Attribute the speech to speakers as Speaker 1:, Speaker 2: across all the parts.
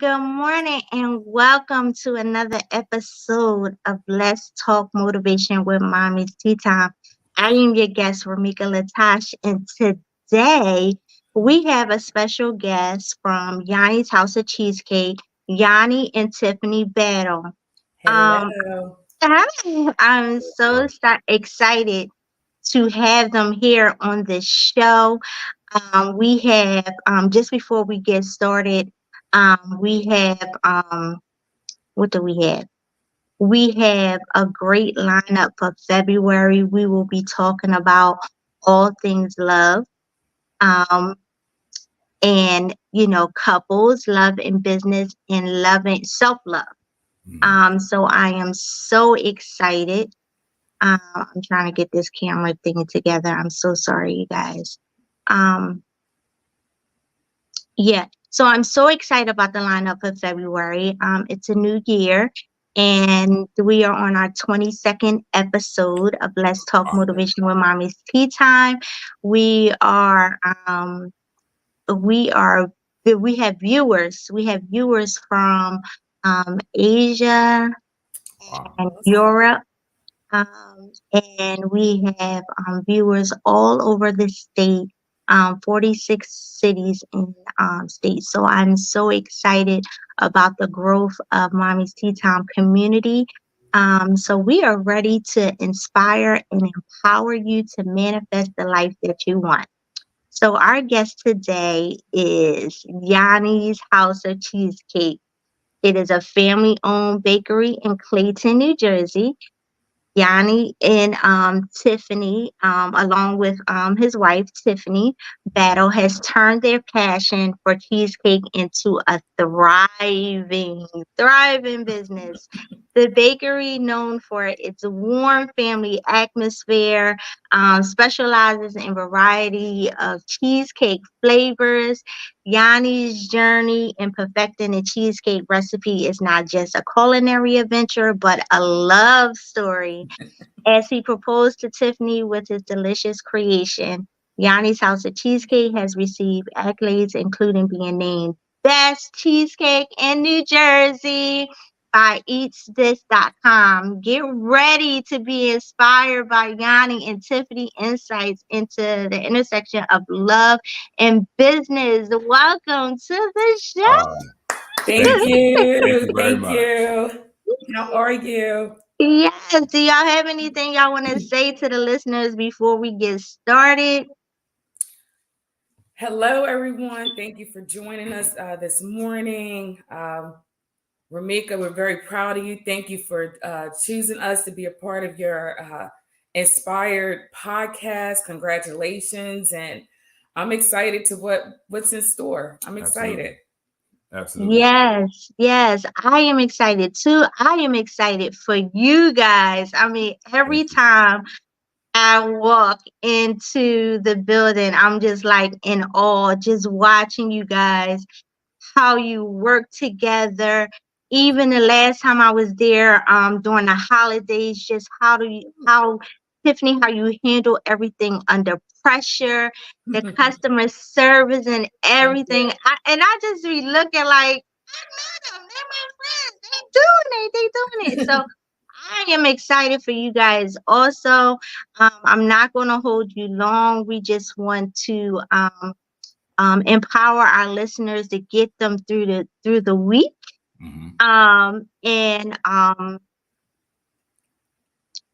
Speaker 1: and welcome to another episode of Let's Talk Motivation with Mommy's Tea Time. I am your guest, Ramika Latash, and today we have a special guest from Yanni's House of Cheesecake, Yanni and Tiffany Battle. Um,
Speaker 2: Hello.
Speaker 1: I'm so excited to have them here on this show. We have just before we get started, we have what do we have? We have a great lineup for February. We will be talking about all things love, um, and couples, love and business, and loving self love. So I am so excited. I'm trying to get this camera thing together. I'm so sorry, you guys. Um, Yeah, so I'm so excited about the lineup for February. It's a new year, and we are on our 22nd episode of Let's Talk Motivation with Mommy's Tea Time. We are, we are, we have viewers. We have viewers from Asia and Europe. And we have viewers all over the state, 46 cities and states. So I'm so excited about the growth of Mommy's Tea Time community. So we are ready to inspire and empower you to manifest the life that you want. So our guest today is Yanni's House of Cheesecake. It is a family-owned bakery in Clayton, New Jersey. Yanni and Tiffany, along with his wife Tiffany Battle, has turned their passion for cheesecake into a thriving business. The bakery, known for its warm family atmosphere, specializes in variety of cheesecake flavors. Yanni's journey in perfecting a cheesecake recipe is not just a culinary adventure, but a love story. As he proposed to Tiffany with his delicious creation, Yanni's House of Cheesecake has received accolades, including being named Best Cheesecake in New Jersey by EatsThis.com. Get ready to be inspired by Yanni and Tiffany insights into the intersection of love and business. Welcome to the show.
Speaker 2: Thank you.
Speaker 3: Thank you very
Speaker 2: Thank
Speaker 3: much.
Speaker 2: you. How are you?
Speaker 1: Yes. Do y'all have anything y'all want to say to the listeners before we get started?
Speaker 2: Hello, everyone. Thank you for joining us this morning. Ramika, we're very proud of you. Thank you for choosing us to be a part of your inspired podcast. Congratulations. And I'm excited to what's in store. I'm excited.
Speaker 3: Absolutely.
Speaker 1: Yes, I am excited too. I am excited for you guys. I mean, every time I walk into the building, I'm just like in awe, just watching you guys, how you work together. Even the last time I was there, during the holidays, just how Tiffany, how you handle everything under pressure, the customer service and everything. I just be looking like, I met them, they're my friends, they doing it. So I am excited for you guys. Also, I'm not going to hold you long. We just want to empower our listeners to get them through the week. And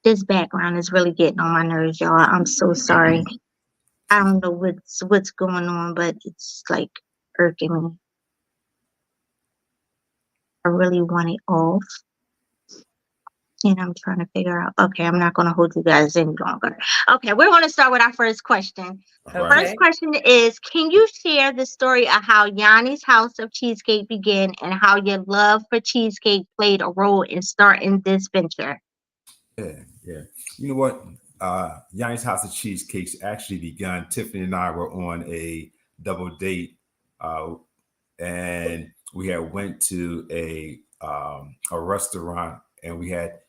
Speaker 1: this background is really getting on my nerves, y'all. I'm so sorry. I don't know what's going on, but it's like irking me. I really want it off. And I'm trying to figure out, okay, I'm not going to hold you guys any longer. Okay, we're going to start with our first question.
Speaker 2: Okay.
Speaker 1: First question is, can you share the story of how Yanni's House of Cheesecake began and how your love for cheesecake played a role in starting this venture?
Speaker 3: Yeah. You know what? Yhanne's House of Cheesecakes actually begun. Tiffany and I were on a double date, and we had went to a restaurant, and we had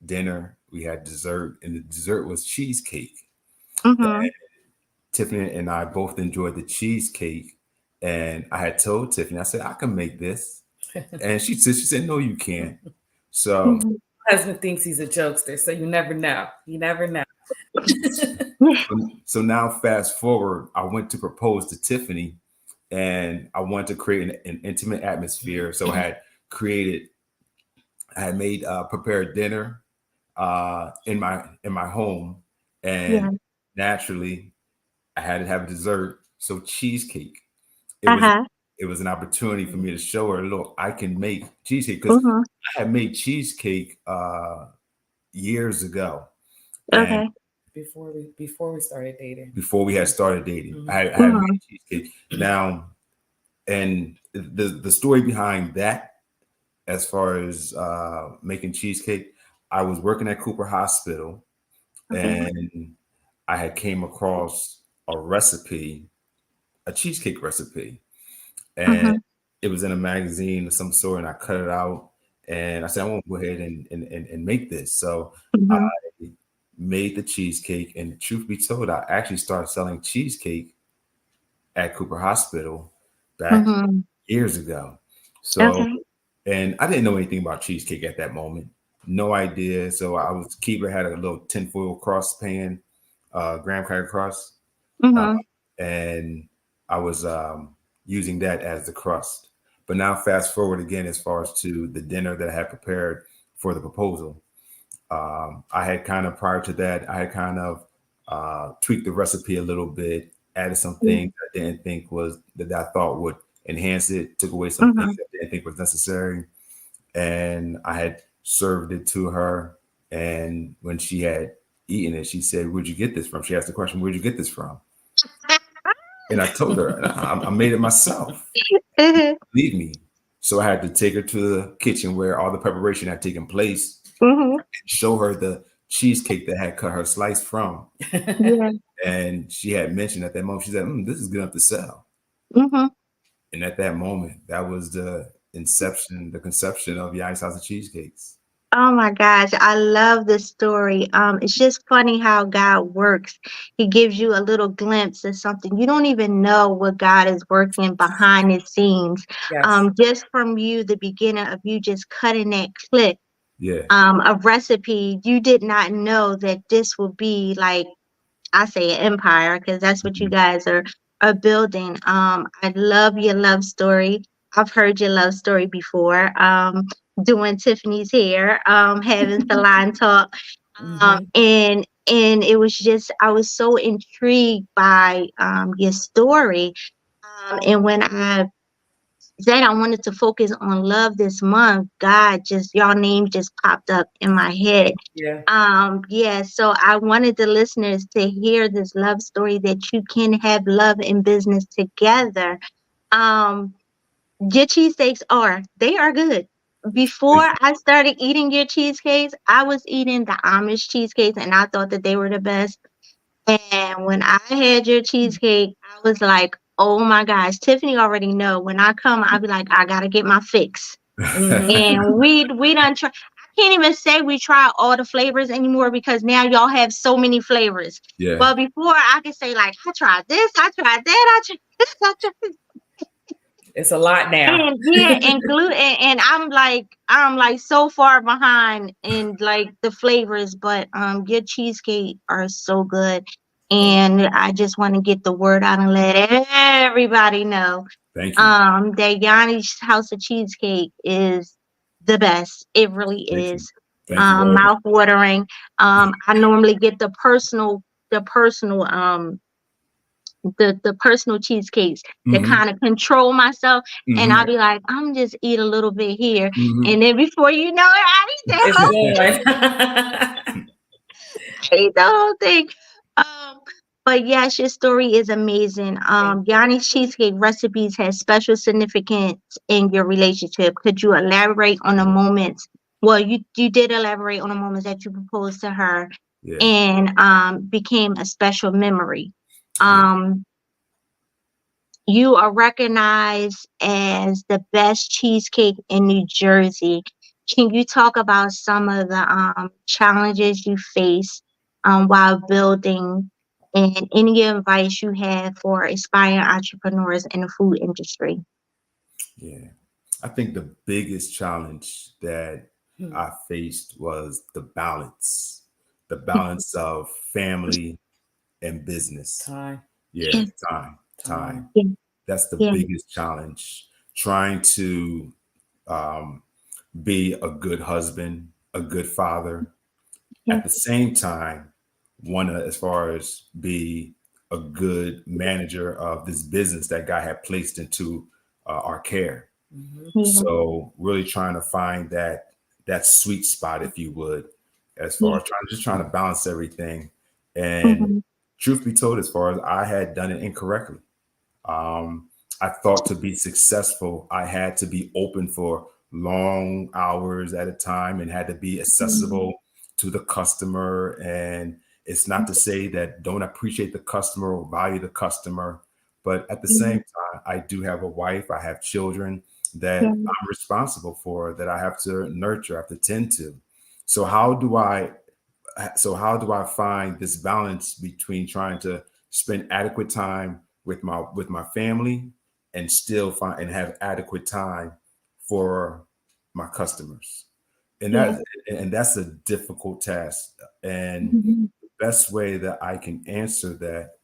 Speaker 3: dinner, we had dessert, and the dessert was cheesecake.
Speaker 1: Mm-hmm.
Speaker 3: Tiffany and I both enjoyed the cheesecake, and I had told Tiffany, I said, I can make this. And she said, no, you can't. So,
Speaker 1: Mhm.
Speaker 2: My husband thinks he's a jokester, so you never know. You never know.
Speaker 3: so now fast forward, I went to propose to Tiffany, and I wanted to create an intimate atmosphere. So I had made prepared dinner in my home, and
Speaker 1: Yeah.
Speaker 3: naturally I had to have a dessert. So cheesecake. It was
Speaker 1: Uh-huh.
Speaker 3: it was an opportunity for me to show her, look, I can make cheesecake, because
Speaker 1: Mhm.
Speaker 3: I had made cheesecake years ago, and
Speaker 1: Okay.
Speaker 2: Before we started dating.
Speaker 3: before we had started dating,
Speaker 2: Mhm.
Speaker 3: I had
Speaker 1: Mhm.
Speaker 3: made cheesecake. Now, and the story behind that, as far as making cheesecake, I was working at Cooper Hospital,
Speaker 1: Okay.
Speaker 3: and I had came across a recipe, a cheesecake recipe, and
Speaker 1: Mhm.
Speaker 3: it was in a magazine of some sort, and I cut it out, and I said, I want to go ahead and make this. So I
Speaker 1: Mhm.
Speaker 3: made the cheesecake, and truth be told, I actually started selling cheesecake at Cooper Hospital back
Speaker 1: Mhm.
Speaker 3: years ago. So,
Speaker 1: Okay.
Speaker 3: and I didn't know anything about cheesecake at that moment. No idea. So I was keeper, had a little tinfoil cross pan, graham cracker cross, uh,
Speaker 1: Mhm.
Speaker 3: and I was using that as the crust. But now fast forward again, as far as to the dinner that I had prepared for the proposal. I had kind of, prior to that, I had kind of tweaked the recipe a little bit, added some
Speaker 1: Yeah.
Speaker 3: things I didn't think was that I thought would enhance it, took away some things
Speaker 1: Mhm.
Speaker 3: that I didn't think was necessary, and I had served it to her. And when she had eaten it, she said, "Where'd you get this from?" She asked the question, "Where'd you get this from?" And I told her, I made it myself.
Speaker 1: Mhm.
Speaker 3: Believe me. So I had to take her to the kitchen where all the preparation had taken place,
Speaker 1: Mhm.
Speaker 3: show her the cheesecake that had cut her slice from.
Speaker 1: Yeah.
Speaker 3: And she had mentioned at that moment, she said, this is good enough to sell.
Speaker 1: Mhm.
Speaker 3: And at that moment, that was the conception of Yhanne's House of Cheesecakes.
Speaker 1: Oh my gosh, I love this story. It's just funny how God works. He gives you a little glimpse of something. You don't even know what God is working behind the scenes.
Speaker 2: Yes.
Speaker 1: Just from you, the beginning of you just cutting that clip,
Speaker 3: Yeah.
Speaker 1: a recipe, you did not know that this would be like I say an empire because that's what you
Speaker 3: Mhm.
Speaker 1: guys are building. I love your love story. I've heard your love story before. Doing Tiffany's hair, having salon talk,
Speaker 2: Hmm.
Speaker 1: and it was just I was so intrigued by your story. And when I said I wanted to focus on love this month, God just y'all names just popped up in my head.
Speaker 2: Yeah.
Speaker 1: Yeah, so I wanted the listeners to hear this love story that you can have love and business together. Um, your cheesesteaks they are good.
Speaker 3: Thank
Speaker 1: Before
Speaker 3: you.
Speaker 1: I started eating your cheesecakes, I was eating the Amish cheesecakes and I thought that they were the best. And when I had your cheesecake, I was like, oh my gosh, Tiffany already know when I come, I'll be like, I gotta get my fix.
Speaker 2: Hmm.
Speaker 1: And we done try. I can't even say we try all the flavors anymore because now y'all have so many flavors.
Speaker 3: Yeah.
Speaker 1: But before I could say like I tried this, I tried that, I tried this, I tried
Speaker 2: It's a lot now.
Speaker 1: and yeah, and gluten, and I'm like so far behind in like the flavors, but your cheesecake are so good,
Speaker 2: Thank
Speaker 1: and I just want to get the word out and let everybody know
Speaker 3: Thank you.
Speaker 1: that Yanni's House of Cheesecake is the best. It really
Speaker 3: Thank you.
Speaker 1: is.
Speaker 3: Thank you very much.
Speaker 1: Mouth watering. I normally get the personal cheesecakes to
Speaker 3: Hmm.
Speaker 1: kind of control myself. And
Speaker 3: Hmm.
Speaker 1: I'll be like, I'm just eat a little bit here.
Speaker 3: Hmm.
Speaker 1: And then before you know it, I eat the
Speaker 2: It's
Speaker 1: whole,
Speaker 2: gone.
Speaker 1: I eat the whole thing. Um, but yes, your story is amazing.
Speaker 2: Thank
Speaker 1: Yanni's cheesecake recipes has special significance in your relationship. Could you elaborate on the moments? Well, you did elaborate on the moments that you proposed to her
Speaker 3: Yeah.
Speaker 1: and became a special memory.
Speaker 3: Yeah.
Speaker 1: Um, You are recognized as the best cheesecake in New Jersey. Can you talk about some of the challenges you face while building and any advice you have for aspiring entrepreneurs in the food industry?
Speaker 3: Yeah. I think the biggest challenge that I faced was the balance of family and business.
Speaker 2: Time.
Speaker 3: Yeah,
Speaker 1: Yeah.
Speaker 3: time.
Speaker 1: Yeah.
Speaker 3: That's the
Speaker 1: Yeah.
Speaker 3: biggest challenge. Trying to um, be a good husband, a good father,
Speaker 1: Yeah.
Speaker 3: at the same time, want to, as far as be a good manager of this business that God had placed into our care.
Speaker 2: Mm-hmm.
Speaker 1: Yeah.
Speaker 3: So really trying to find that sweet spot, if you would, as far
Speaker 1: Yeah.
Speaker 3: as trying to balance everything. And
Speaker 1: Mhm.
Speaker 3: truth be told, as far as I had done it incorrectly, I thought to be successful, I had to be open for long hours at a time and had to be
Speaker 1: Mhm.
Speaker 3: accessible to the customer. And it's not to say that don't appreciate the customer or value the customer, but at the same
Speaker 1: Mhm.
Speaker 3: time, I do have a wife, I have children that
Speaker 1: Yeah.
Speaker 3: I'm responsible for, that I have to nurture, I have to tend to. So how do I find this balance between trying to spend adequate time with my family and still find and have adequate time for my customers? And
Speaker 1: Yeah.
Speaker 3: that's a difficult task. And
Speaker 1: Mhm.
Speaker 3: the best way that I can answer that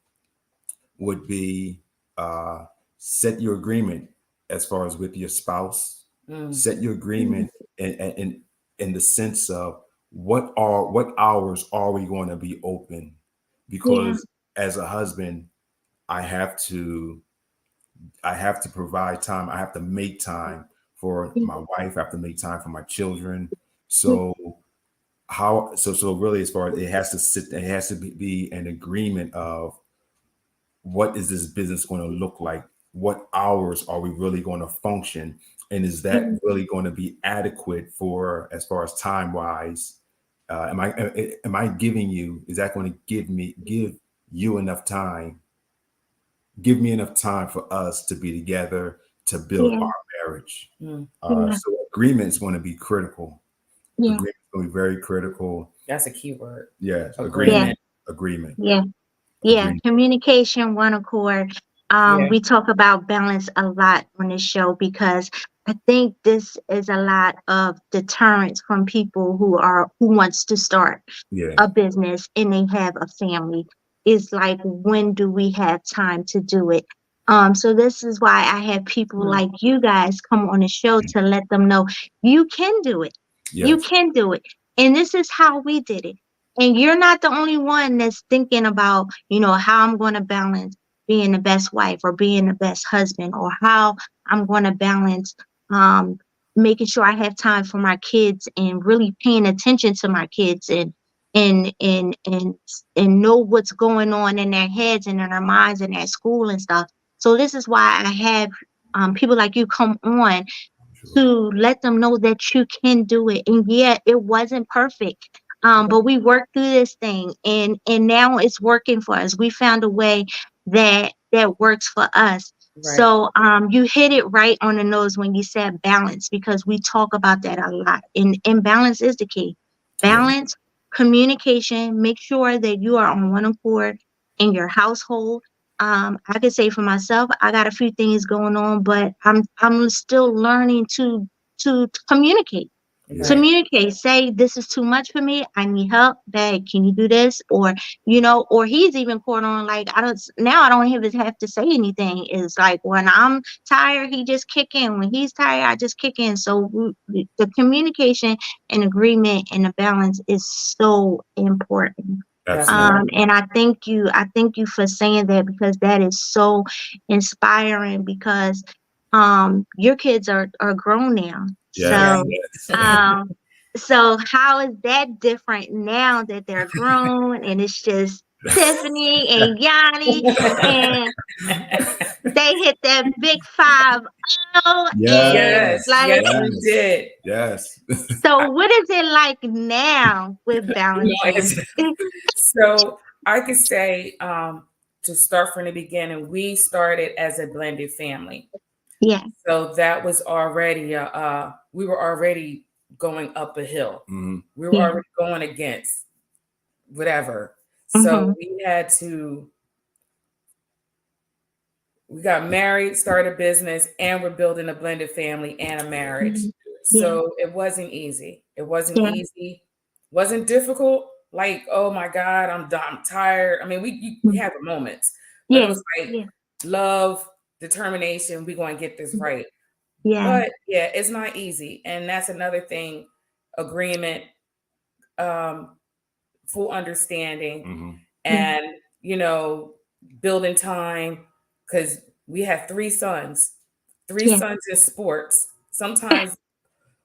Speaker 3: would be uh, set your agreement as far as with your spouse.
Speaker 2: Mm.
Speaker 3: Set your
Speaker 1: Mhm.
Speaker 3: agreement in the sense of what hours are we going to be open?
Speaker 1: Yeah.
Speaker 3: Because as a husband, I have to I have to provide time. I have to make time for
Speaker 1: Yeah.
Speaker 3: my wife. I have to make time for my children.
Speaker 1: Yeah.
Speaker 3: So really, as far as it has to be an agreement of what is this business going to look like? What hours are we really going to function? And is that
Speaker 1: Mhm.
Speaker 3: really going to be adequate for, as far as time wise? Am I giving you? Is that going to give you enough time? Give me enough time for us to be together to build
Speaker 1: Yeah.
Speaker 3: our marriage.
Speaker 2: Mm.
Speaker 1: Yeah.
Speaker 3: So agreement is going to be critical.
Speaker 1: Yeah.
Speaker 3: Agreement is going to be very critical.
Speaker 2: That's a key word.
Speaker 3: Yes,
Speaker 1: Yeah.
Speaker 2: Agreement.
Speaker 3: agreement,
Speaker 1: Yeah. Yeah.
Speaker 3: agreement.
Speaker 1: Communication, one accord.
Speaker 2: Yeah.
Speaker 1: We talk about balance a lot on this show because I think this is a lot of deterrence from people who wants to start
Speaker 3: Yeah,
Speaker 1: a business and they have a family. Is like, when do we have time to do it? So this is why I have people
Speaker 2: Mm.
Speaker 1: like you guys come on the show to let them know you can do it. You
Speaker 3: yes,
Speaker 1: can do it. And this is how we did it. And you're not the only one that's thinking about, how I'm going to balance being the best wife or being the best husband, or how I'm going to balance um, making sure I have time for my kids and really paying attention to my kids and know what's going on in their heads and in their minds and at school and stuff. So this is why I have people like you come on
Speaker 3: sure.
Speaker 1: to let them know that you can do it. And yeah, it wasn't perfect. But we worked through this thing and now it's working for us. We found a way that works for us.
Speaker 2: Right.
Speaker 1: So you hit it right on the nose when you said balance, because we talk about that a lot. And balance is the key.
Speaker 3: Yeah,
Speaker 1: Balance, communication, make sure that you are on one accord in your household. I could say for myself, I got a few things going on, but I'm still learning to communicate.
Speaker 3: yeah,
Speaker 2: Right.
Speaker 1: Communicate. Say, this is too much for me. I need help. Babe, can you do this? Or he's even caught on, like, I don't even have to say anything. It's like when I'm tired, he just kick in. When he's tired, I just kick in. So the communication and agreement and the balance is so important.
Speaker 2: That's
Speaker 3: absolutely.
Speaker 1: And I thank you for saying that, because that is so inspiring, because your kids are grown now.
Speaker 3: Yes,
Speaker 2: yeah.
Speaker 1: So
Speaker 3: yes.
Speaker 1: um so how is that different now that they're grown and it's just Tiffany and Yanni and they hit that big 5-0 and
Speaker 3: Yes,
Speaker 2: Yes.
Speaker 1: like,
Speaker 2: Yes, we
Speaker 3: yes,
Speaker 2: did.
Speaker 3: yes.
Speaker 1: so what is it like now with
Speaker 2: No,
Speaker 1: balancing?
Speaker 2: so I could say, to start from the beginning, we started as a blended family.
Speaker 1: Yeah.
Speaker 2: So that was already we were already going up a hill.
Speaker 3: Mhm.
Speaker 2: We were
Speaker 1: Yeah.
Speaker 2: already going against whatever. So
Speaker 1: Mm-hmm.
Speaker 2: we had to we got married, started a business, and we're building a blended family and a marriage.
Speaker 1: Yeah.
Speaker 2: So it wasn't easy. It wasn't
Speaker 1: Yeah.
Speaker 2: easy. Wasn't difficult. Like, oh my God, I'm done. I'm tired. I mean, we have moments, but it
Speaker 1: Yeah.
Speaker 2: was like love, determination. We're going to get this right.
Speaker 1: Yeah.
Speaker 2: But yeah, it's not easy, and that's another thing. Agreement, full understanding, and building time, because we have three sons in sports. Sometimes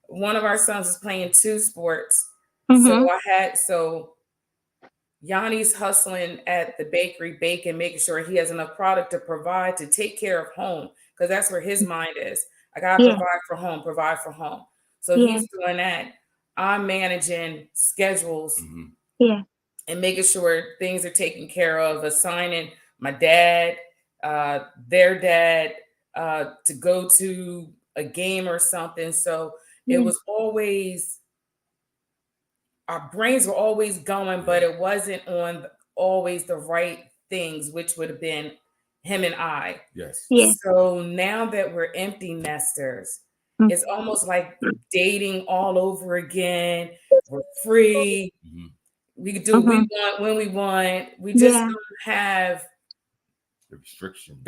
Speaker 2: one of our sons is playing two sports. So Yanni's hustling at the bakery, baking, making sure he has enough product to provide to take care of home, because that's where his mind is. I gotta provide for home. So he's doing that. I'm managing schedules and making sure things are taken care of, assigning my dad, their dad, to go to a game or something. So it was always, our brains were always going, but it wasn't on always the right things, which would have been him and I.
Speaker 3: Yes.
Speaker 2: So now that we're empty nesters, it's almost like dating all over again. We're free. We can do what we want when we want. We just don't have
Speaker 3: the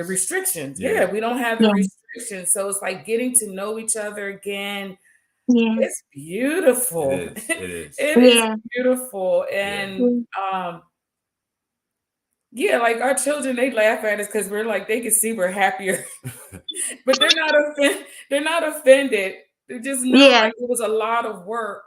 Speaker 3: restrictions.
Speaker 2: We don't have the restrictions. So it's like getting to know each other again. It's beautiful.
Speaker 3: It is.
Speaker 2: It is beautiful. And like our children, they laugh at us because we're like, they can see we're happier. But they're not offended. They just know like it was a lot of work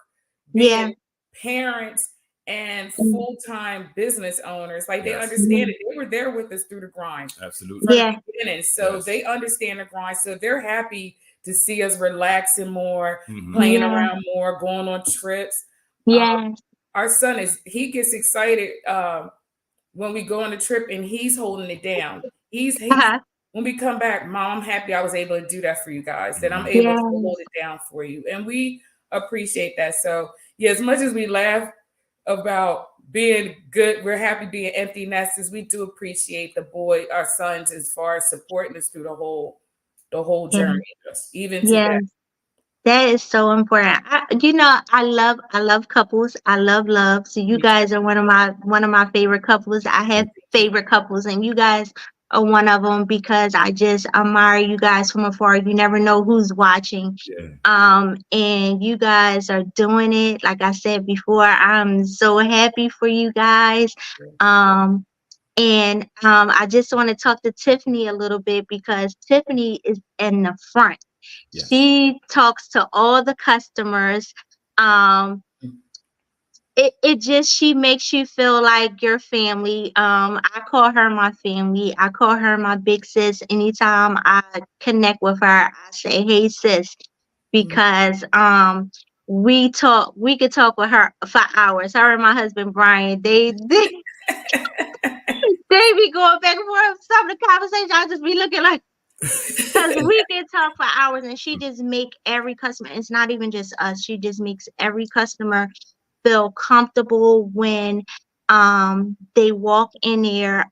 Speaker 2: being parents and full-time business owners. Like they understand it. They were there with us through the grind.
Speaker 3: Absolutely.
Speaker 2: From the beginning. So they understand the grind. So they're happy to see us relaxing more, playing around more, going on trips. Our son he gets excited when we go on a trip, and he's holding it down. He's when we come back, Mom, I'm happy I was able to do that for you guys, that I'm able to hold it down for you. And we appreciate that. So as much as we laugh about being good, we're happy being empty nesters. We do appreciate our sons, as far as supporting us through the whole journey, even today.
Speaker 1: That is so important. I love couples. I love. So you guys are one of my favorite couples. I have favorite couples, and you guys are one of them, because I just admire you guys from afar. You never know who's watching. And you guys are doing it. Like I said before, I'm so happy for you guys. And I just want to talk to Tiffany a little bit, because Tiffany is in the front. She talks to all the customers. She makes you feel like your family. I call her my family. I call her my big sis. Anytime I connect with her, I say, "Hey sis," because we could talk with her for hours. Her and my husband Brian, they be going back and forth. Some of the conversations I just be looking like, because we can talk for hours, and she just make every customer. It's not even just us. She just makes every customer feel comfortable when they walk in there.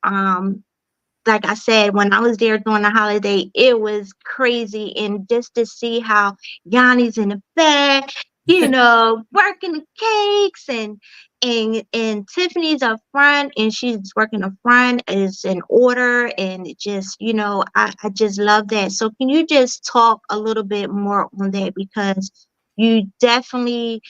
Speaker 1: Like I said, when I was there during the holiday, it was crazy, and just to see how Yanni's in the back, working the cakes, and Tiffany's up front, and she's working up front is in order, and it just, I just love that. So can you just talk a little bit more on that, because you definitely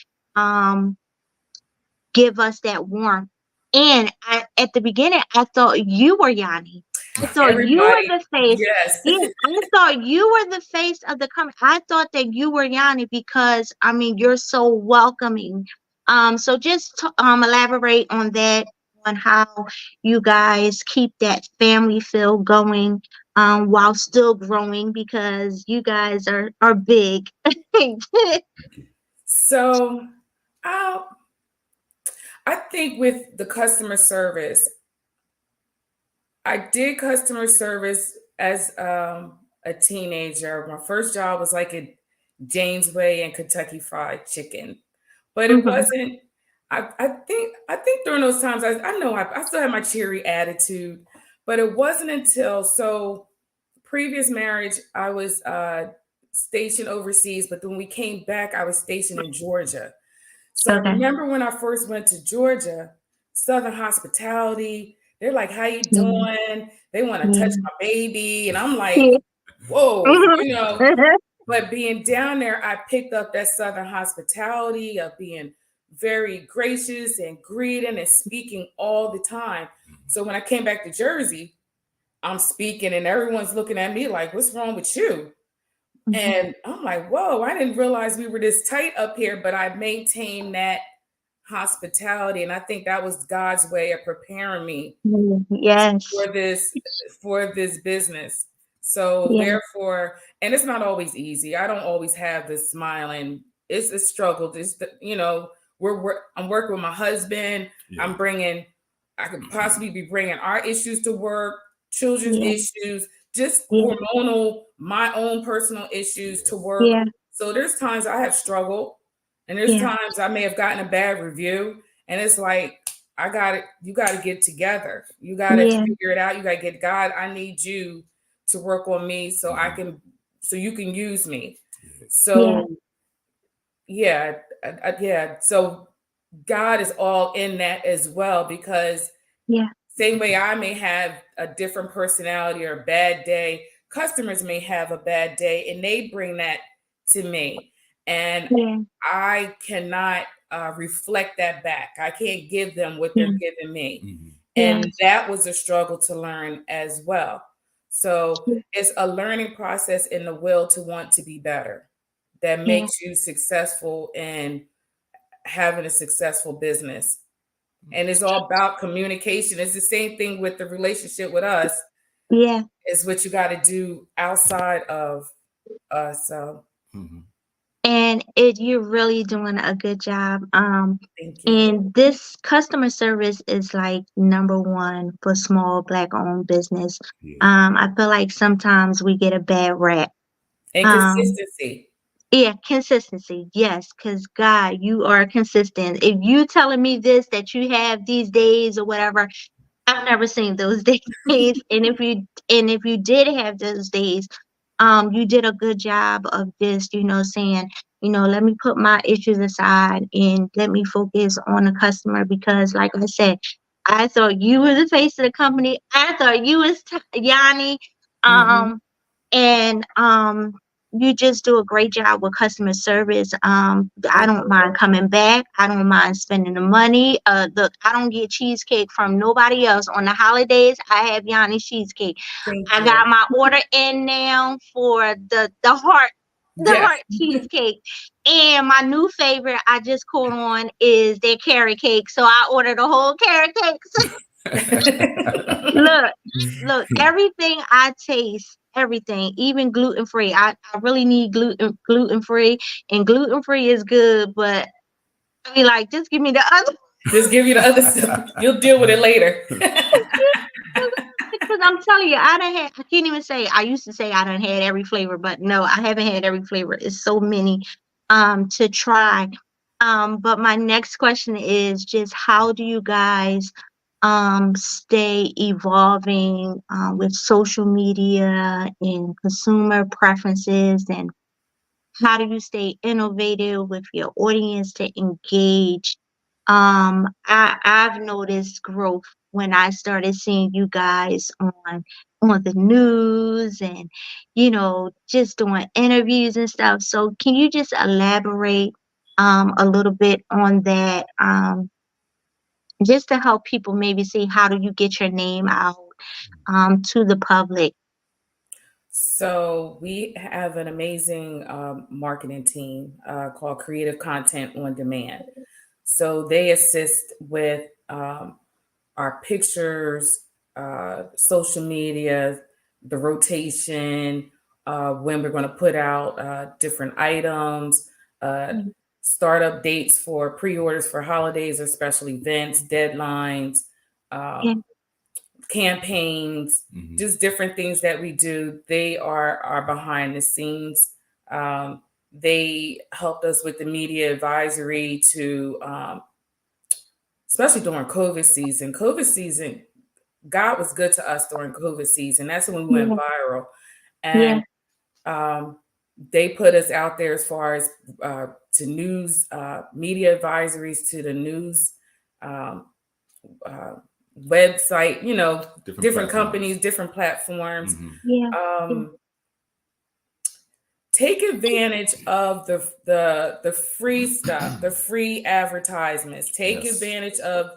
Speaker 1: give us that warmth. And at the beginning, I thought you were Yhanne. I thought you were the face.
Speaker 2: Yes.
Speaker 1: Yeah, I thought you were the face of the company. I thought that you were Yhanne, because you're so welcoming. So just elaborate on that, on how you guys keep that family feel going while still growing, because you guys are big.
Speaker 2: So I think with the customer service, I did customer service as a teenager. My first job was like at James Way and Kentucky Fried Chicken, but it wasn't. I think during those times, I know I still had my cheery attitude, but it wasn't until previous marriage, I was stationed overseas, but when we came back, I was stationed in Georgia. So I remember when I first went to Georgia, Southern hospitality, they're like, how you doing? They want to touch my baby. And I'm like, whoa, you know. But being down there, I picked up that Southern hospitality of being very gracious and greeting and speaking all the time. So when I came back to Jersey, I'm speaking and everyone's looking at me like, what's wrong with you? And I'm like, whoa, I didn't realize we were this tight up here, but I maintained that hospitality. And I think that was God's way of preparing me for this business. So therefore, and it's not always easy. I don't always have this smiling. It's a struggle. It's you know, I'm working with my husband. I could possibly be bringing our issues to work, children's issues, just hormonal, my own personal issues to work. So there's times I have struggled, and there's times I may have gotten a bad review, and it's like, you got to get together. You got to figure it out. You got to get God. I need you to work on me so so you can use me. So so God is all in that as well, because same way I may have a different personality or a bad day, customers may have a bad day and they bring that to me, and I cannot reflect that back. I can't give them what they're giving me. And that was a struggle to learn as well. So it's a learning process in the will to want to be better that makes you successful in having a successful business. And it's all about communication. It's the same thing with the relationship with us. It's what you got to do outside of us. So.
Speaker 1: And you're really doing a good job.
Speaker 2: Thank you.
Speaker 1: And this customer service is like number one for small Black owned business. I feel like sometimes we get a bad rap.
Speaker 2: And consistency.
Speaker 1: Consistency. Yes, because God, you are consistent. If you telling me this, that you have these days or whatever, I've never seen those days. And if you did have those days, you did a good job of just, saying, let me put my issues aside and let me focus on the customer, because like I said, I thought you were the face of the company. I thought you was Yhanne. And you just do a great job with customer service. I don't mind coming back. I don't mind spending the money. Look, I don't get cheesecake from nobody else. On the holidays, I have Yhanne cheesecake. I got my order in now for the heart cheesecake. And my new favorite I just caught on is their carrot cake. So I ordered a whole carrot cake. Look, everything I taste, everything, even gluten-free. I really need gluten-free, and gluten-free is good, but I mean, like, just give me the other.
Speaker 2: Just give you the other stuff. You'll deal with it later.
Speaker 1: Because I'm telling you, I can't even say, I used to say I done had every flavor, but no, I haven't had every flavor. It's so many to try. But my next question is just, how do you guys stay evolving with social media and consumer preferences, and how do you stay innovative with your audience to engage? I've noticed growth when I started seeing you guys on the news and just doing interviews and stuff. So can you just elaborate a little bit on that? Just to help people maybe see, how do you get your name out to the public?
Speaker 2: So we have an amazing marketing team called Creative Content on Demand. So they assist with our pictures, social media, the rotation, when we're going to put out different items, startup dates for pre-orders for holidays or special events, deadlines, campaigns, just different things that we do. They are behind the scenes. They helped us with the media advisory to, especially during COVID season. God was good to us during COVID season. That's when we went viral. and they put us out there as far as to news, media advisories, to the news website, you know, different companies, different platforms. Take advantage of the free stuff, the free advertisements. Take advantage of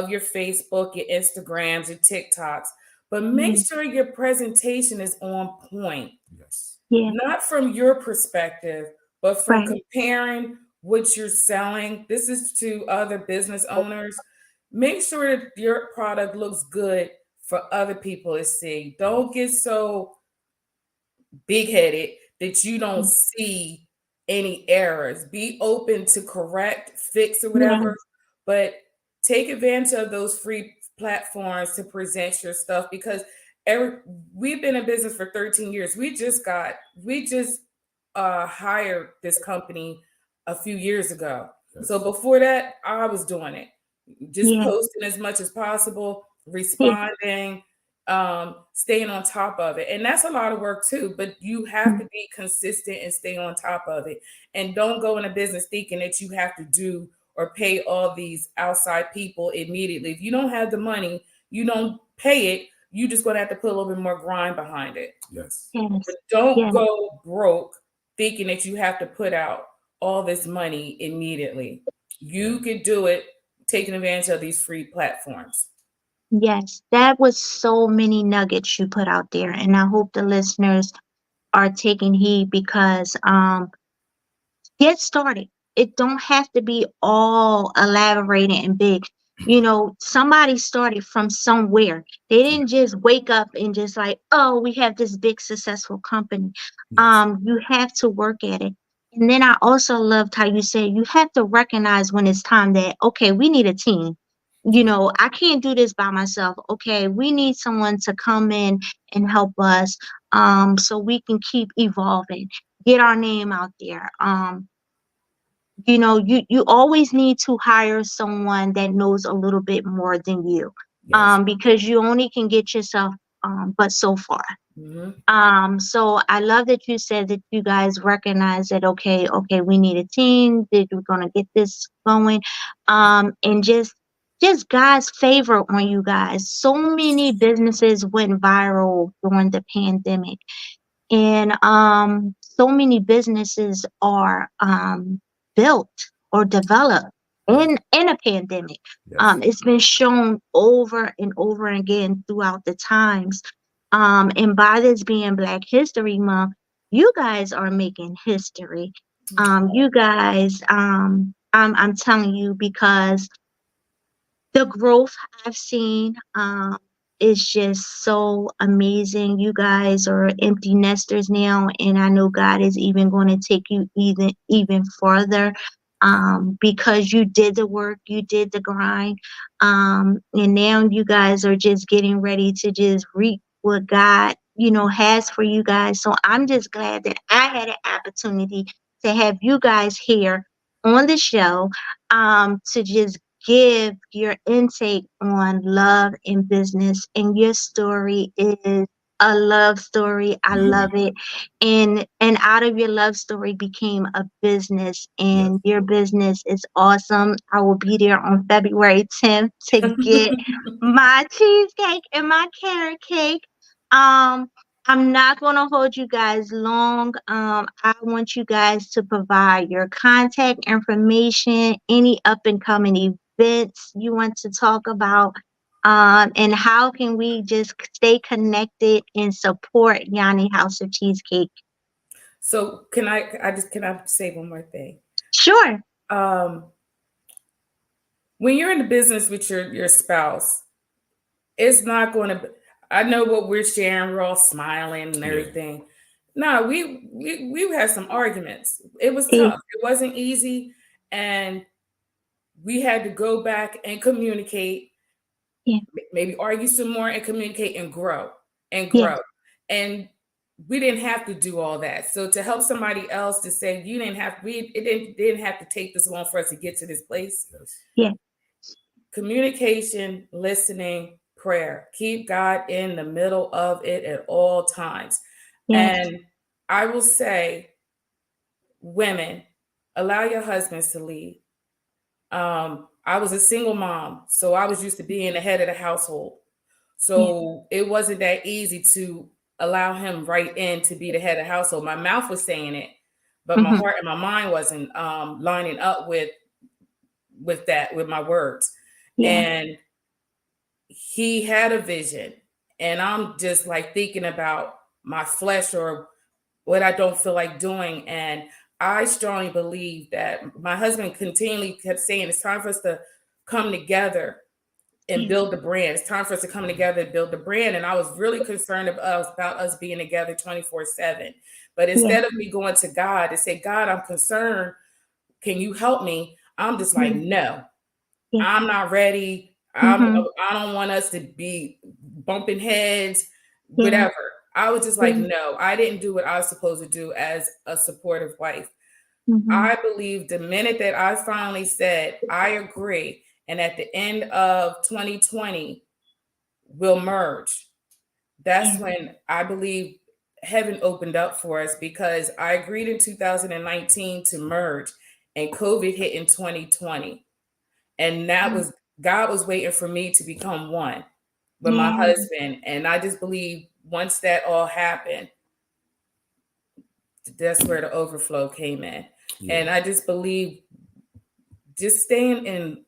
Speaker 2: your Facebook, your Instagrams, your TikToks, but make sure your presentation is on point. Not from your perspective, but from comparing what you're selling. This is to other business owners. Make sure that your product looks good for other people to see. Don't get so big-headed that you don't see any errors. Be open to correct, fix, or whatever, but take advantage of those free platforms to present your stuff, because we've been in business for 13 years. We just hired this company a few years ago. So before that, I was doing it, just posting as much as possible, responding, staying on top of it. And that's a lot of work too, but you have to be consistent and stay on top of it. And don't go into business thinking that you have to do or pay all these outside people immediately. If you don't have the money, you don't pay it. You just going to have to put a little bit more grind behind it. But don't go broke thinking that you have to put out all this money immediately. You could do it taking advantage of these free platforms.
Speaker 1: Yes, that was so many nuggets you put out there, and I hope the listeners are taking heed, because get started. It don't have to be all elaborated and big. You know, somebody started from somewhere. They didn't just wake up and just like, oh, we have this big successful company. You have to work at it. And then I also loved how you said you have to recognize when it's time that, okay, we need a team. You know, I can't do this by myself. Okay, we need someone to come in and help us, so we can keep evolving, get our name out there. You know, you always need to hire someone that knows a little bit more than you, because you only can get yourself but so far. So I love that you said that you guys recognize that, okay, we need a team, that we're gonna get this going, and just God's favor on you guys. So many businesses went viral during the pandemic, and so many businesses are built or developed in a pandemic. It's been shown over and over again throughout the times. And by this being Black History Month, you guys are making history. You guys, I'm telling you, because the growth I've seen is just so amazing. You guys are empty nesters now, and I know God is even going to take you even further, because you did the work, you did the grind, and now you guys are just getting ready to just reap what God, you know, has for you guys. So I'm just glad that I had an opportunity to have you guys here on the show, to just give your intake on love and business. And your story is a love story. I love it. And out of your love story became a business, and your business is awesome. I will be there on February 10th to get my cheesecake and my carrot cake. I'm not going to hold you guys long. I want you guys to provide your contact information, any up and coming events you want to talk about, and how can we just stay connected and support Yhanne House of Cheesecake.
Speaker 2: So can I say one more thing?
Speaker 1: Sure.
Speaker 2: When you're in the business with your spouse, it's not going to, I know what we're sharing, we're all smiling and everything. No, we had some arguments. It was tough. It wasn't easy. And we had to go back and communicate, maybe argue some more and communicate and grow. And we didn't have to do all that. So to help somebody else to say, it didn't have to take this long for us to get to this place. Communication, listening, prayer. Keep God in the middle of it at all times.
Speaker 1: Yes.
Speaker 2: And I will say, women, allow your husbands to lead. I was a single mom, so I was used to being the head of the household. So it wasn't that easy to allow him right in to be the head of the household. My mouth was saying it, but my heart and my mind wasn't lining up with that, with my words.
Speaker 1: Yeah.
Speaker 2: And he had a vision, and I'm just like thinking about my flesh or what I don't feel like doing. And I strongly believe that my husband continually kept saying it's time for us to come together and build the brand. It's time for us to come together and build the brand. And I was really concerned about us being together 24/7. But instead of me going to God to say, God, I'm concerned, can you help me? I'm just like, no, I'm not ready. I don't want us to be bumping heads, whatever. I was just like, no, I didn't do what I was supposed to do as a supportive wife. I believe the minute that I finally said, I agree, and at the end of 2020, we'll merge. That's when I believe heaven opened up for us, because I agreed in 2019 to merge, and COVID hit in 2020. And that was, God was waiting for me to become one with my husband. And I just believe once that all happened, that's where the overflow came in. Yeah. And I just believe just staying and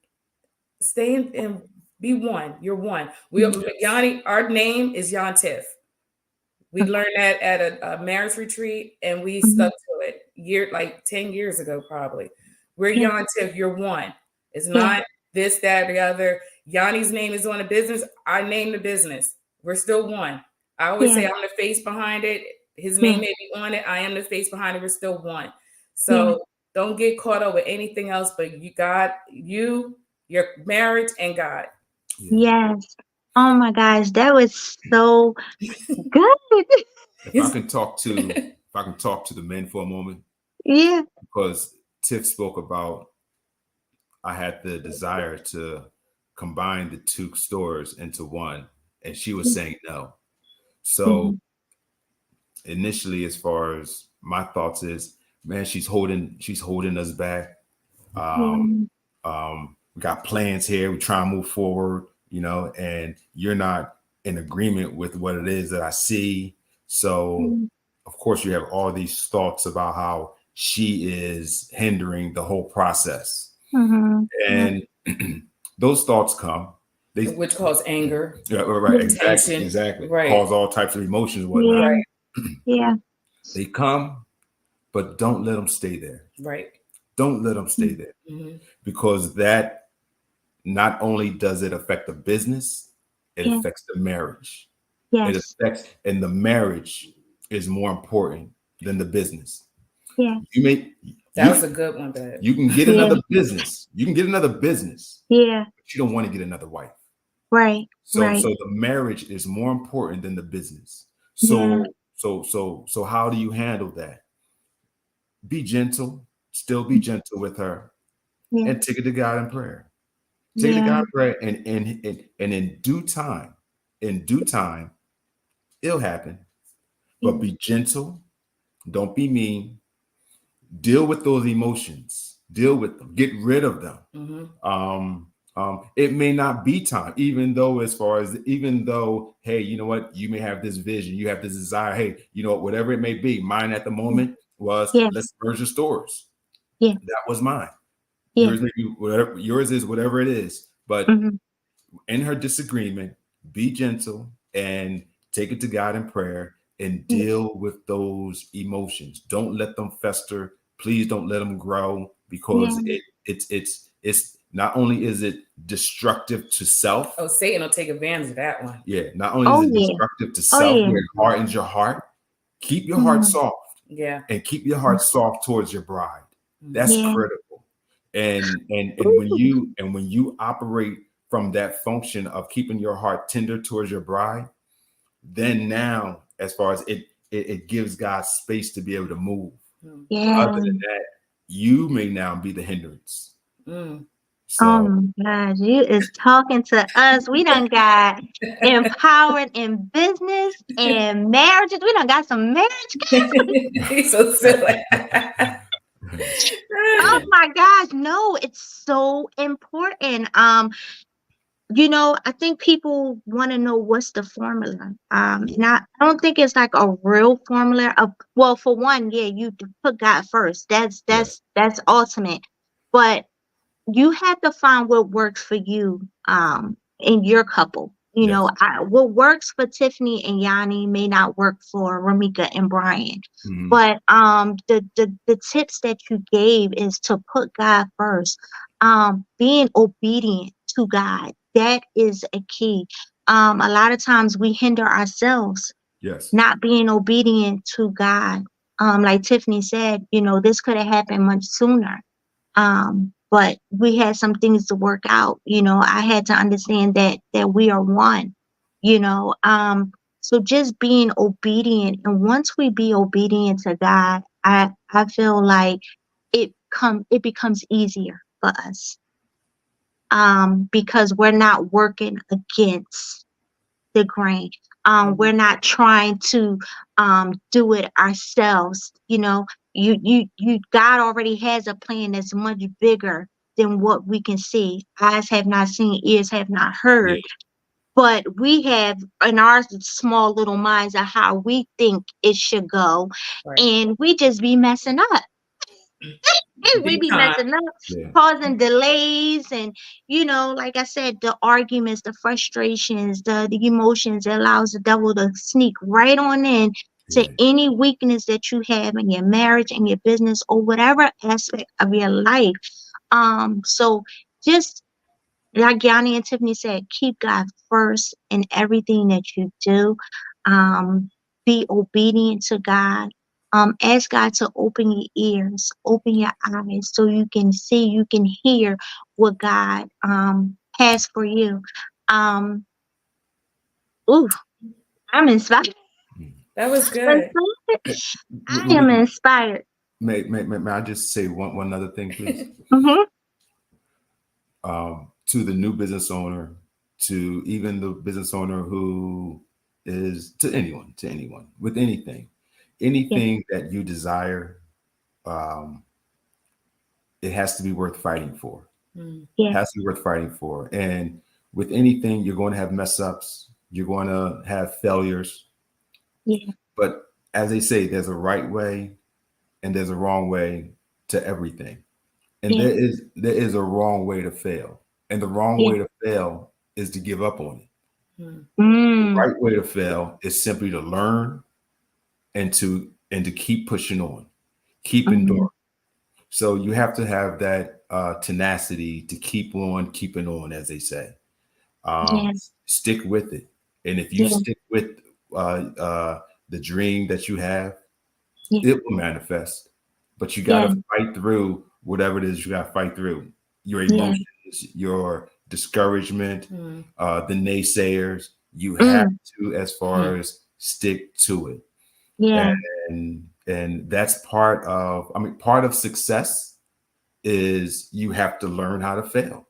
Speaker 2: be one. You're one. We Yhanne, our name is Yhanne Tiff. We learned that at a marriage retreat, and we stuck to it like 10 years ago, probably. We're Yhanne Tiff, you're one. It's not this, that, or the other. Yanni's name is on the business. I name the business. We're still one. I always say I'm the face behind it. His name may be on it. I am the face behind it. We're still one. So don't get caught up with anything else, but you got your marriage and God.
Speaker 1: Yes. Oh my gosh, that was so good.
Speaker 3: If I can talk to the men for a moment.
Speaker 1: Yeah.
Speaker 3: Because Tiff spoke about, I had the desire to combine the two stores into one, and she was saying no. So initially, as far as my thoughts is, man, she's holding us back. We got plans here. We try and move forward, and you're not in agreement with what it is that I see. So of course you have all these thoughts about how she is hindering the whole process. And those thoughts come.
Speaker 2: Which cause anger.
Speaker 3: Yeah, right. Exactly. Right. Cause all types of emotions and whatnot.
Speaker 2: Right.
Speaker 1: Yeah.
Speaker 3: They come, but don't let them stay there.
Speaker 2: Right.
Speaker 3: Don't let them stay there. Because that not only does it affect the business, it affects the marriage. It affects, and the marriage is more important than the business.
Speaker 1: Yeah.
Speaker 2: That was a good one, babe.
Speaker 3: You can get another business. You can get another business.
Speaker 1: Yeah.
Speaker 3: But you don't want to get another wife.
Speaker 1: Right.
Speaker 3: So the marriage is more important than the business. So how do you handle that? Be gentle, still be gentle with her, and take it to God in prayer. Take it to God in prayer, and in due time, it'll happen. But be gentle, don't be mean. Deal with those emotions. Deal with them. Get rid of them. It may not be time, even though, hey, you know what? You may have this vision, you have this desire. Hey, you know what? Whatever it may be, mine at the moment was let's merge the stores. Yeah, that was mine. Yours is whatever it is. But in her disagreement, be gentle and take it to God in prayer and deal with those emotions. Don't let them fester. Please don't let them grow, because it's not only is it destructive to self.
Speaker 2: Oh, Satan will take advantage of that one.
Speaker 3: Yeah, not only is it destructive to self, where it hardens your heart. Keep your heart soft. Yeah, and keep your heart soft towards your bride. That's critical. And when you operate from that function of keeping your heart tender towards your bride, then now, as far as it gives God space to be able to move. Yeah. Other than that, you may now be the hindrance.
Speaker 1: Oh
Speaker 3: So
Speaker 1: my gosh, you is talking to us. We done got empowered in business and marriages. We done got some marriage.
Speaker 2: He's so silly.
Speaker 1: Oh my gosh, no, it's so important. I think people want to know what's the formula. And I don't think it's like a real formula. Well, for one, yeah, you put God first. That's
Speaker 3: yeah.
Speaker 1: that's that's ultimate. But you have to find what works for you in your couple.
Speaker 3: Yes.
Speaker 1: What works for Tiffany and Yanni may not work for Ramika and Brian.
Speaker 3: Mhm.
Speaker 1: But the tips that you gave is to put God first. Being obedient to God, that is a key. A lot of times we hinder ourselves
Speaker 3: Yes.
Speaker 1: not being obedient to God. Like Tiffany said, this could have happened much sooner. But we had some things to work out. I had to understand that we are one. you know so just being obedient, and once we be obedient to God, I feel like it becomes easier for us, because we're not working against the grain. We're not trying to do it ourselves. God already has a plan that's much bigger than what we can see. Eyes have not seen, ears have not
Speaker 3: Yeah.
Speaker 1: heard. But we have in our small little minds of how we think it should go,
Speaker 2: Right.
Speaker 1: and we just be messing up. We
Speaker 2: Big
Speaker 1: be
Speaker 2: time.
Speaker 1: messing up,
Speaker 3: Yeah.
Speaker 1: causing delays, and like I said, the arguments, the frustrations, the emotions. It allows the devil to sneak right on in to
Speaker 3: Yeah.
Speaker 1: any weakness that you have in your marriage, in your business, or whatever aspect of your life. So just like Yanni and Tiffany said, keep God first in everything that you do. Be obedient to God. Ask God to open your ears, open your eyes, so you can see, you can hear what God has for you. Um, ooh, I'm inspired.
Speaker 2: That was good.
Speaker 3: Hey,
Speaker 1: I am inspired.
Speaker 3: may I just say one other thing, please?
Speaker 1: Hmm.
Speaker 3: To the new business owner, to even the business owner who is to anyone with anything,
Speaker 1: Yeah,
Speaker 3: anything that you desire, um, it has to be worth fighting for.
Speaker 2: Mm.
Speaker 1: yeah,
Speaker 3: Has to be worth fighting for. And with anything, you're going to have mess ups. You're going to have failures.
Speaker 1: yeah,
Speaker 3: But as they say, there's a right way and there's a wrong way to everything. And
Speaker 1: yeah,
Speaker 3: there is a wrong way to fail. And the wrong
Speaker 1: yeah.
Speaker 3: way to fail is to give up on it.
Speaker 2: Mm.
Speaker 3: The
Speaker 1: Mm,
Speaker 3: right way to fail is simply to learn and to keep pushing on, keep
Speaker 1: mm,
Speaker 3: enduring. So you have to have that tenacity to keep on keeping on, as they say.
Speaker 1: yeah,
Speaker 3: Stick with it, and if you
Speaker 1: yeah,
Speaker 3: stick with the dream that you have,
Speaker 1: yeah,
Speaker 3: it will manifest. But you got
Speaker 1: yeah,
Speaker 3: to fight through whatever it is you got to fight through. Your
Speaker 1: yeah.
Speaker 3: emotions, your discouragement,
Speaker 2: Mm.
Speaker 3: the naysayers. You have
Speaker 1: Mm,
Speaker 3: to, as
Speaker 2: Mm.
Speaker 3: far as stick to it,
Speaker 1: yeah,
Speaker 3: and that's part of. I mean, part of success is you have to learn how to fail.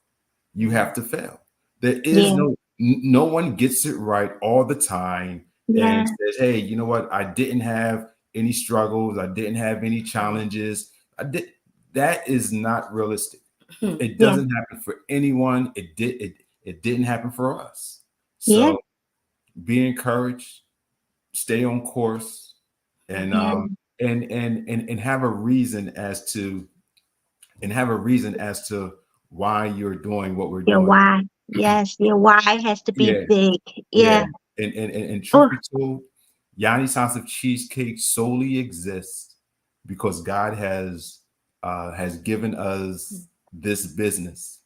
Speaker 3: You have to fail. There is
Speaker 1: yeah,
Speaker 3: no one gets it right all the time and
Speaker 1: yeah,
Speaker 3: says, "Hey, you know what? I didn't have any struggles. I didn't have any challenges. I did." That is not realistic.
Speaker 2: Mm.
Speaker 3: It
Speaker 1: yeah,
Speaker 3: doesn't happen for anyone. It didn't happen for us.
Speaker 1: yeah,
Speaker 3: So be encouraged, stay on course, and
Speaker 1: yeah.
Speaker 3: have a reason as to why you're doing what we're
Speaker 1: Your
Speaker 3: doing.
Speaker 1: why. Yes, your why has to be
Speaker 3: Yeah,
Speaker 1: big.
Speaker 3: yeah.
Speaker 1: Yeah.
Speaker 3: And truth
Speaker 1: Oh,
Speaker 3: be told, Yanni's House of Cheesecake solely exists because God has given us this business.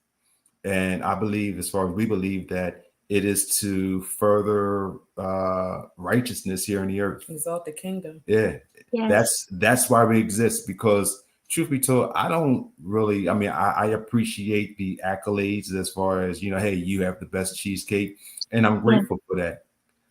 Speaker 3: And I believe, as far as we believe, that it is to further righteousness here on the earth.
Speaker 2: Exalt the kingdom.
Speaker 3: Yeah,
Speaker 1: yes.
Speaker 3: that's why we exist. Because truth be told, I don't really. I mean, I appreciate the accolades as far as, hey, you have the best cheesecake, and I'm
Speaker 1: Yeah.
Speaker 3: grateful for that.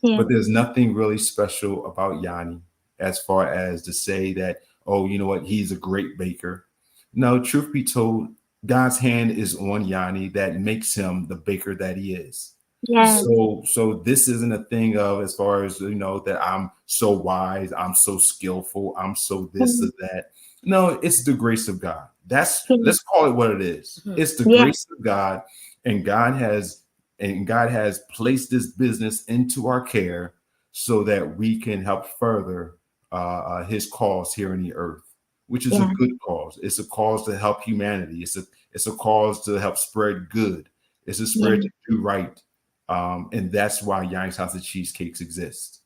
Speaker 1: Yeah.
Speaker 3: But there's nothing really special about Yanni as far as to say that, oh, you know what, he's a great baker. No, truth be told, God's hand is on Yhanne that makes him the baker that he is.
Speaker 1: Yes.
Speaker 3: So this isn't a thing of, as far as, that I'm so wise, I'm so skillful, I'm so this or that. No, it's the grace of God. Let's call it what it is. It's the grace of God, and God has placed this business into our care so that we can help further his cause here in the earth, which is a good cause. It's a cause to help humanity. It's a cause to help spread good. It's a spread to do right. And that's why Yhanne's House of Cheesecakes exists.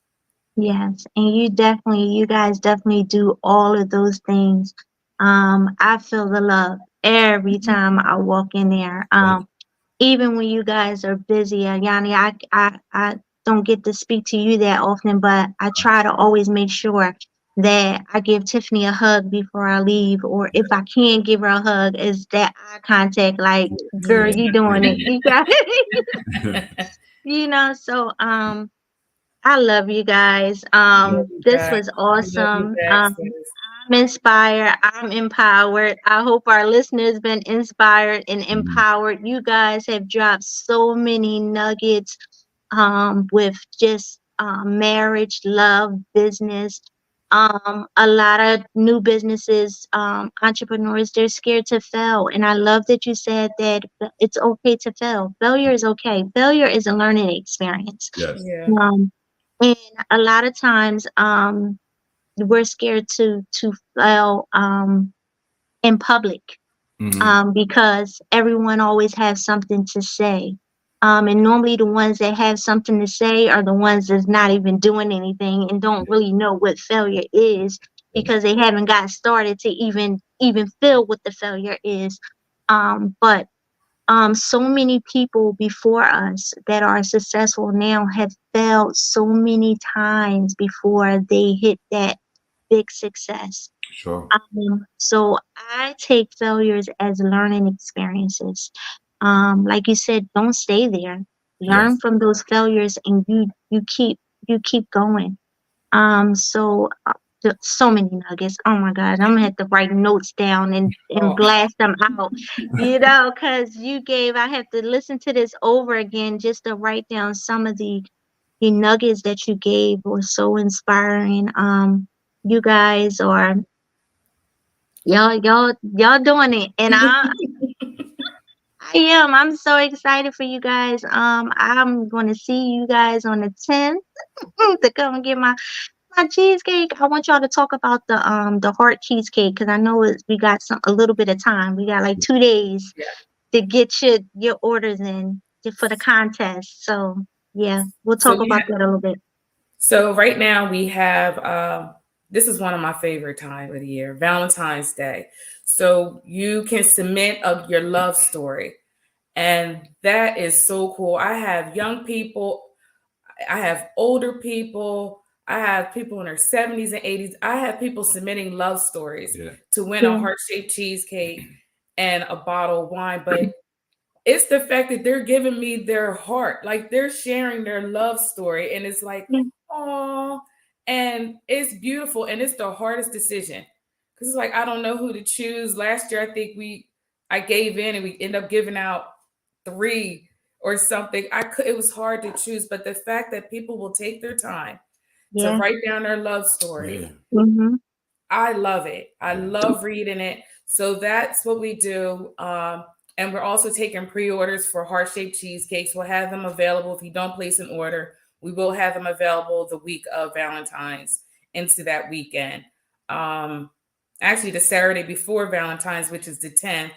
Speaker 1: Yes, and you guys definitely do all of those things. I feel the love every time I walk in there. Even when you guys are busy, Yhanne, I don't get to speak to you that often, but I try to always make sure that I give Tiffany a hug before I leave, or if I can't give her a hug, is that eye contact, like, girl, you doing it. You got it. So I love you guys. This was awesome. I'm inspired. I'm empowered. I hope our listeners been inspired and empowered. You guys have dropped so many nuggets with just marriage, love, business. A lot of new businesses, entrepreneurs, they're scared to fail. And I love that you said that it's okay to fail. Failure is okay. Failure is a learning experience.
Speaker 3: Yes.
Speaker 1: And a lot of times, we're scared to fail in public, because everyone always has something to say. And normally the ones that have something to say are the ones that's not even doing anything and don't really know what failure is, because they haven't got started to even feel what the failure is. But so many people before us that are successful now have failed so many times before they hit that big success.
Speaker 3: Sure.
Speaker 1: So I take failures as learning experiences. Like you said, don't stay there. Learn from those failures, and you keep going. So many nuggets. Oh my God, I'm gonna have to write notes down and blast them out, because I have to listen to this over again just to write down some of the nuggets that you gave were so inspiring. You guys are y'all doing it, and I'm so excited for you guys. I'm going to see you guys on the 10th to come and get my cheesecake. I want y'all to talk about the heart cheesecake, because I know we got a little bit of time. We got like 2 days to get your orders in for the contest. So we'll talk about that a little bit.
Speaker 2: So right now we have this is one of my favorite times of the year, Valentine's Day. So you can submit your love story, and that is so cool. I have young people, I have older people, I have people in their 70s and 80s. I have people submitting love stories to win a heart-shaped cheesecake and a bottle of wine. But it's the fact that they're giving me their heart, like they're sharing their love story. And it's like, oh, and it's beautiful. And it's the hardest decision, because it's like, I don't know who to choose. Last year, I think I gave in and we ended up giving out 3 or something. It was hard to choose, but the fact that people will take their time to write down their love story, I love it. I love reading it. So that's what we do. And we're also taking pre-orders for heart-shaped cheesecakes. We'll have them available. If you don't place an order, we will have them available the week of Valentine's into that weekend. Actually, the Saturday before Valentine's, which is the 10th,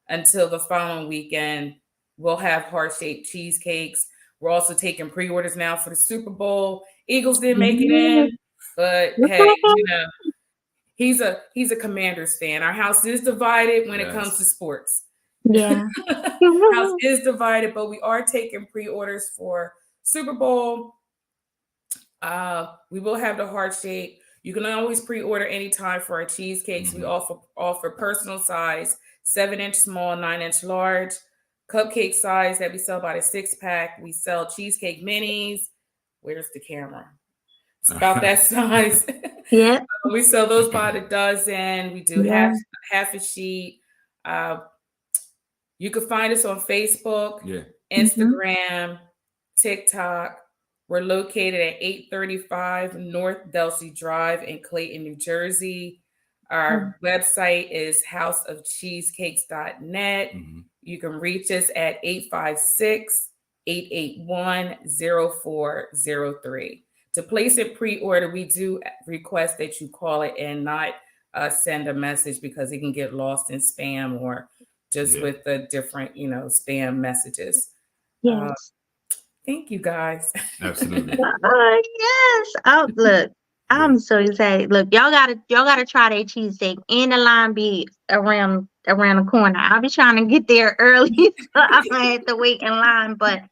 Speaker 2: until the following weekend, we'll have heart-shaped cheesecakes. We're also taking pre-orders now for the Super Bowl. Eagles didn't make it in, but hey, he's a Commanders fan. Our house is divided when it comes to sports. House is divided, but we are taking pre-orders for Super Bowl. We will have the heart shape. You can always pre-order anytime for our cheesecakes. We offer personal size, 7-inch small, 9-inch large, cupcake size that we sell by the 6-pack. We sell cheesecake minis. Where's the camera? It's about that size. We sell those by the dozen. We do half a sheet. You can find us on Facebook, Instagram, TikTok. We're located at 835 North Delsey Drive in Clayton, New Jersey. Our website is houseofcheesecakes.net. You can reach us at 856-881-0403. To place a pre-order, we do request that you call it and not send a message, because it can get lost in spam or just with the different, spam messages.
Speaker 1: Yes.
Speaker 2: Thank you, guys.
Speaker 3: Absolutely.
Speaker 1: Yes. Oh, look, I'm so excited. Look, y'all gotta try that cheesesteak, and the line be around the corner. I'll be trying to get there early, so I don't have to wait in line. But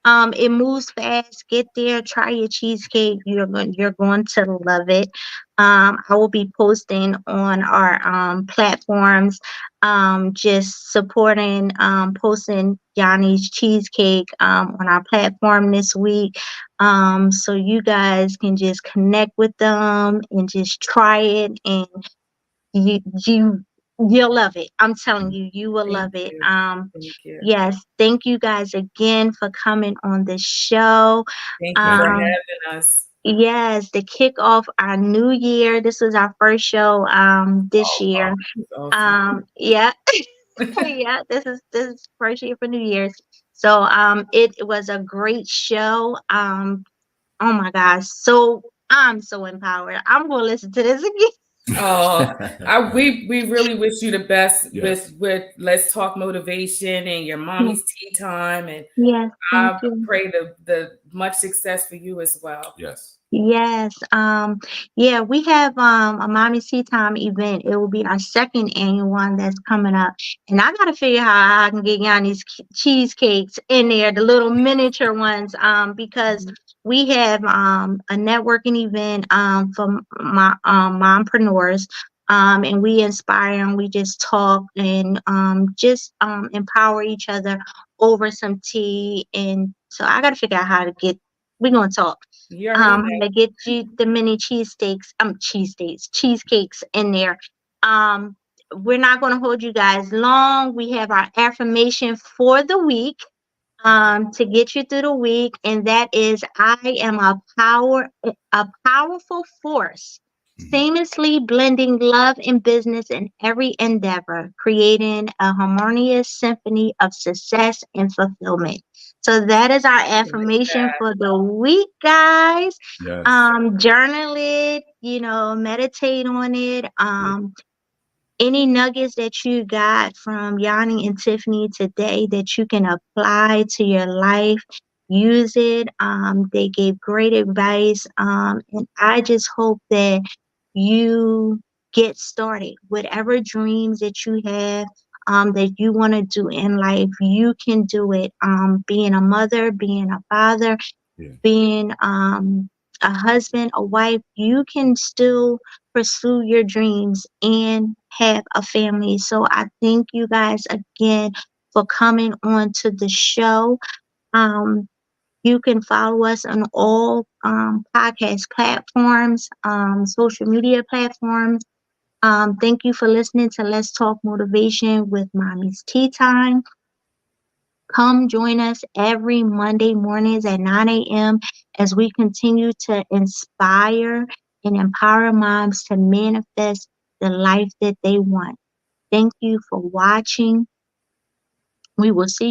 Speaker 1: it moves fast. Get there, try your cheesecake. You're going to love it. I will be posting on our platforms, just supporting, posting Yhanne's cheesecake on our platform this week. So you guys can just connect with them and just try it, and you'll love it. I'm telling you, you will love it.
Speaker 2: Thank you.
Speaker 1: Yes, thank you guys again for coming on the show.
Speaker 2: Thank you for having us.
Speaker 1: Yes, to kick off our new year. This was our first show this year.
Speaker 2: Awesome.
Speaker 1: Yeah. Yeah, this is first year for New Year's. So it was a great show. Oh my gosh. So I'm so empowered. I'm gonna listen to this again.
Speaker 2: We really wish you the best with Let's Talk Motivation and your Mommy's Tea Time, and I pray the much success for you as well.
Speaker 3: Yes.
Speaker 1: Yes. Yeah, we have a Mommies Tea Time event. It will be our second annual one that's coming up. And I gotta figure how I can get Yhanne's cheesecakes in there, the little miniature ones, because we have a networking event for my mompreneurs. And we inspire and we just talk and just empower each other over some tea. And so I gotta figure out how to get. We're gonna talk. To get you the mini cheesesteaks, cheesecakes in there. We're not going to hold you guys long. We have our affirmation for the week, to get you through the week, and that is, I am a powerful force, seamlessly blending love and business in every endeavor, creating a harmonious symphony of success and fulfillment. So that is our affirmation for the week, guys.
Speaker 3: Yes.
Speaker 1: Journal it, meditate on it. Any nuggets that you got from Yhanne and Tiffany today that you can apply to your life, use it. They gave great advice. And I just hope that you get started. Whatever dreams that you have, that you want to do in life, you can do it. Being a mother, being a father, being a husband, a wife, you can still pursue your dreams and have a family. So I thank you guys again for coming on to the show. You can follow us on all podcast platforms, social media platforms. Thank you for listening to Let's Talk Motivation with Mommy's Tea Time. Come join us every Monday mornings at 9 a.m. as we continue to inspire and empower moms to manifest the life that they want. Thank you for watching. We will see you